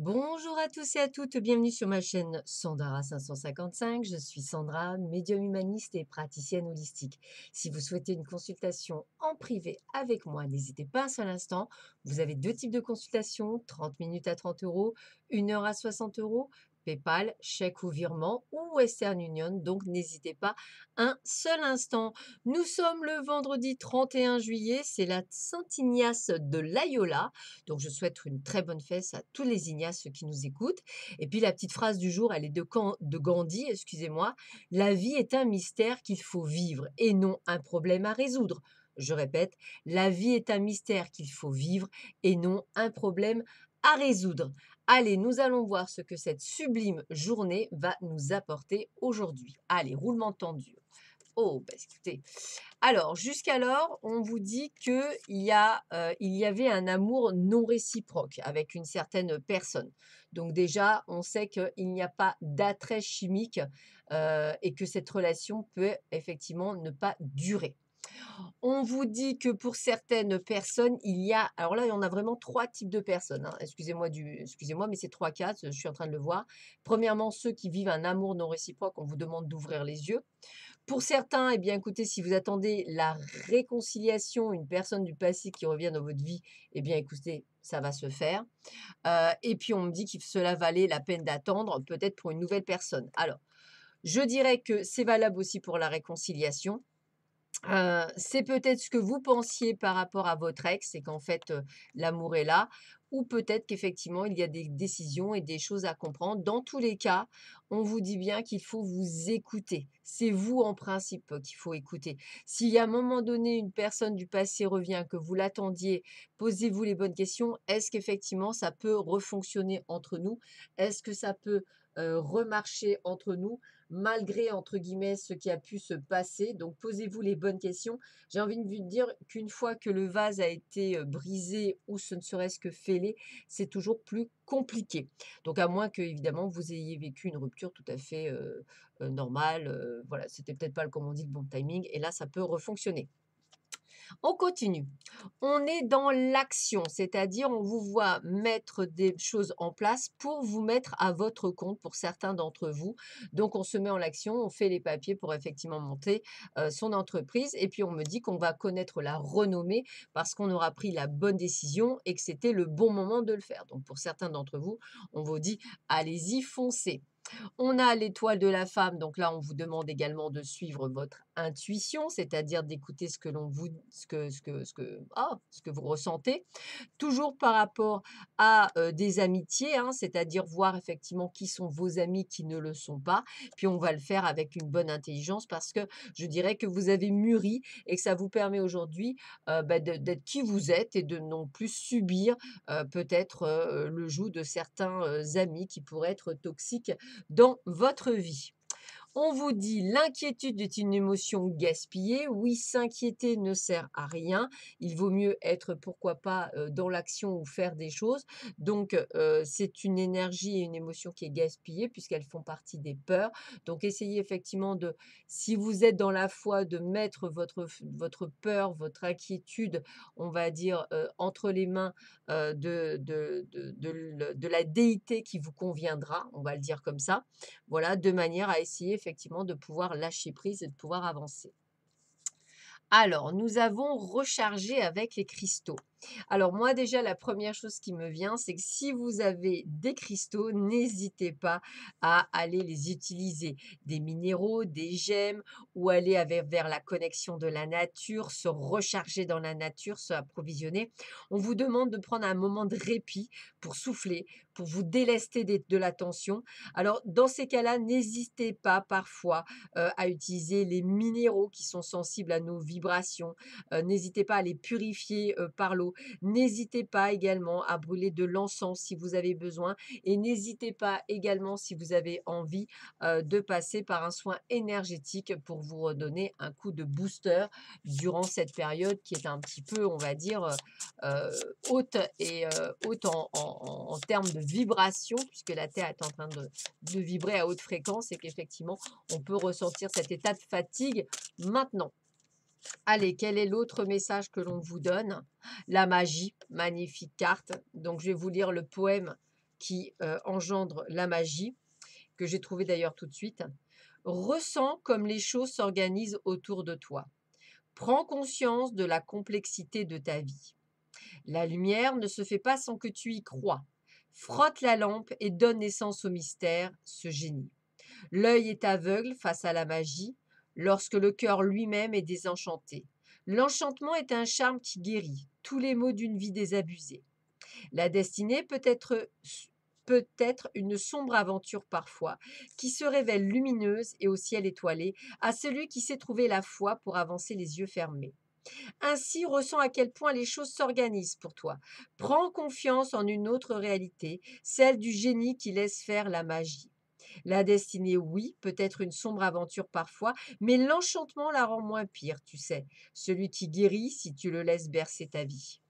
Bonjour à tous et à toutes, bienvenue sur ma chaîne Sandara 555. Je suis Sandra, médium humaniste et praticienne holistique. Si vous souhaitez une consultation en privé avec moi, n'hésitez pas un seul instant. Vous avez deux types de consultations, 30 minutes à 30 euros, 1 heure à 60 euros. PayPal, chèque ou virement ou Western Union, donc n'hésitez pas un seul instant. Nous sommes le vendredi 31 juillet, c'est la Saint-Ignace de Loyola. Donc, je souhaite une très bonne fête à tous les Ignaces qui nous écoutent. Et puis, la petite phrase du jour, elle est de Gandhi, excusez-moi. La vie est un mystère qu'il faut vivre et non un problème à résoudre. Je répète, la vie est un mystère qu'il faut vivre et non un problème à résoudre. Allez, nous allons voir ce que cette sublime journée va nous apporter aujourd'hui. Allez, roulement de tambour. Oh, bah écoutez, alors, jusqu'alors, on vous dit il y avait un amour non réciproque avec une certaine personne. Donc déjà, on sait qu'il n'y a pas d'attrait chimique, et que cette relation peut effectivement ne pas durer. On vous dit que pour certaines personnes, il y a alors là, il y en a vraiment 3 types de personnes, hein. Excusez-moi, mais c'est 3-4, je suis en train de le voir. Premièrement, ceux qui vivent un amour non réciproque, on vous demande d'ouvrir les yeux. Pour certains, eh bien, écoutez, si vous attendez la réconciliation, une personne du passé qui revient dans votre vie, eh bien, écoutez, ça va se faire. Et puis, on me dit que cela valait la peine d'attendre, peut-être pour une nouvelle personne. Alors, je dirais que c'est valable aussi pour la réconciliation. C'est peut-être ce que vous pensiez par rapport à votre ex et qu'en fait, l'amour est là ou peut-être qu'effectivement il y a des décisions et des choses à comprendre. Dans tous les cas, on vous dit bien qu'il faut vous écouter. C'est vous en principe qu'il faut écouter. Si à un moment donné une personne du passé revient, que vous l'attendiez, posez-vous les bonnes questions. Est-ce qu'effectivement ça peut refonctionner entre nous? Est-ce que ça peut, remarcher entre nous? Malgré, entre guillemets, ce qui a pu se passer. Donc, posez-vous les bonnes questions. J'ai envie de vous dire qu'une fois que le vase a été brisé ou ce ne serait-ce que fêlé, c'est toujours plus compliqué. Donc, à moins que, évidemment, vous ayez vécu une rupture tout à fait normale. Voilà, c'était peut-être pas, comme on dit, le bon timing. Et là, ça peut refonctionner. On continue. On est dans l'action, c'est-à-dire on vous voit mettre des choses en place pour vous mettre à votre compte pour certains d'entre vous. Donc on se met en action, on fait les papiers pour effectivement monter son entreprise et puis on me dit qu'on va connaître la renommée parce qu'on aura pris la bonne décision et que c'était le bon moment de le faire. Donc pour certains d'entre vous, on vous dit allez-y, foncez. On a l'étoile de la femme, donc là, on vous demande également de suivre votre intuition, c'est-à-dire d'écouter ce que l'on vous ce que vous ressentez. Toujours par rapport à, des amitiés, hein, c'est-à-dire voir effectivement qui sont vos amis, qui ne le sont pas. Puis on va le faire avec une bonne intelligence parce que je dirais que vous avez mûri et que ça vous permet aujourd'hui, d'être qui vous êtes et de non plus subir, peut-être, le joug de certains, amis qui pourraient être toxiques dans votre vie. On vous dit l'inquiétude est une émotion gaspillée. Oui, s'inquiéter ne sert à rien. Il vaut mieux être, pourquoi pas, dans l'action ou faire des choses. Donc, c'est une énergie et une émotion qui est gaspillée puisqu'elles font partie des peurs. Donc, essayez effectivement de, si vous êtes dans la foi, de mettre votre peur, votre inquiétude, on va dire, entre les mains de la déité qui vous conviendra, on va le dire comme ça. Voilà, de manière à essayer effectivement de pouvoir lâcher prise et de pouvoir avancer. Alors, nous avons rechargé avec les cristaux. Alors moi déjà, la première chose qui me vient, c'est que si vous avez des cristaux, n'hésitez pas à aller les utiliser. Des minéraux, des gemmes, ou aller vers la connexion de la nature, se recharger dans la nature, se approvisionner. On vous demande de prendre un moment de répit pour souffler, pour vous délester de la tension. Alors dans ces cas-là, n'hésitez pas parfois à utiliser les minéraux qui sont sensibles à nos vibrations. N'hésitez pas à les purifier par l'eau. N'hésitez pas également à brûler de l'encens si vous avez besoin. Et n'hésitez pas également si vous avez envie de passer par un soin énergétique pour vous redonner un coup de booster durant cette période qui est un petit peu, on va dire, euh, haute et haute en termes de vibration, puisque la Terre est en train de vibrer à haute fréquence et qu'effectivement, on peut ressentir cet état de fatigue maintenant. Allez, quel est l'autre message que l'on vous donne? La magie, magnifique carte. Donc, je vais vous lire le poème qui engendre la magie, que j'ai trouvé d'ailleurs tout de suite. Ressens comme les choses s'organisent autour de toi. Prends conscience de la complexité de ta vie. La lumière ne se fait pas sans que tu y crois. Frotte la lampe et donne naissance au mystère, ce génie. L'œil est aveugle face à la magie, lorsque le cœur lui-même est désenchanté. L'enchantement est un charme qui guérit tous les maux d'une vie désabusée. La destinée peut être une sombre aventure parfois, qui se révèle lumineuse et au ciel étoilé à celui qui sait trouver la foi pour avancer les yeux fermés. Ainsi, ressens à quel point les choses s'organisent pour toi. Prends confiance en une autre réalité, celle du génie qui laisse faire la magie. La destinée, oui, peut être une sombre aventure parfois, mais l'enchantement la rend moins pire, tu sais. Celui qui guérit si tu le laisses bercer ta vie.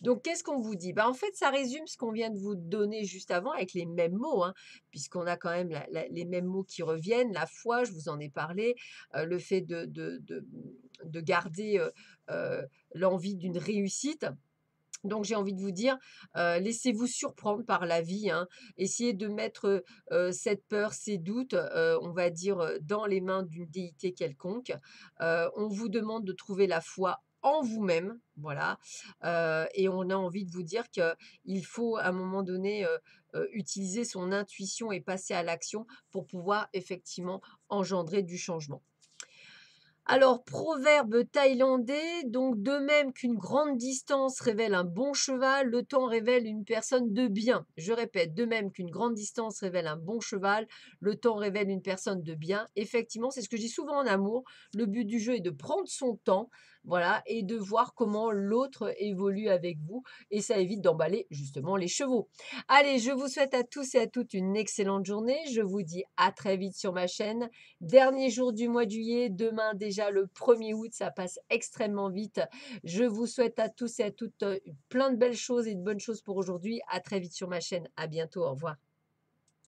Donc, qu'est-ce qu'on vous dit? Bah, en fait, ça résume ce qu'on vient de vous donner juste avant avec les mêmes mots, hein, puisqu'on a quand même les mêmes mots qui reviennent. La foi, je vous en ai parlé, le fait de garder l'envie d'une réussite. Donc j'ai envie de vous dire, laissez-vous surprendre par la vie, hein. Essayez de mettre, cette peur, ces doutes, on va dire, dans les mains d'une déité quelconque. On vous demande de trouver la foi en vous-même, voilà, et on a envie de vous dire qu'il faut à un moment donné, utiliser son intuition et passer à l'action pour pouvoir effectivement engendrer du changement. Alors, proverbe thaïlandais, donc de même qu'une grande distance révèle un bon cheval, le temps révèle une personne de bien. Je répète, de même qu'une grande distance révèle un bon cheval, le temps révèle une personne de bien. Effectivement, c'est ce que je dis souvent en amour. Le but du jeu est de prendre son temps, voilà, et de voir comment l'autre évolue avec vous. Et ça évite d'emballer justement les chevaux. Allez, je vous souhaite à tous et à toutes une excellente journée. Je vous dis à très vite sur ma chaîne. Dernier jour du mois de juillet, demain déjà le 1er août, ça passe extrêmement vite. Je vous souhaite à tous et à toutes plein de belles choses et de bonnes choses pour aujourd'hui. À très vite sur ma chaîne. À bientôt. Au revoir.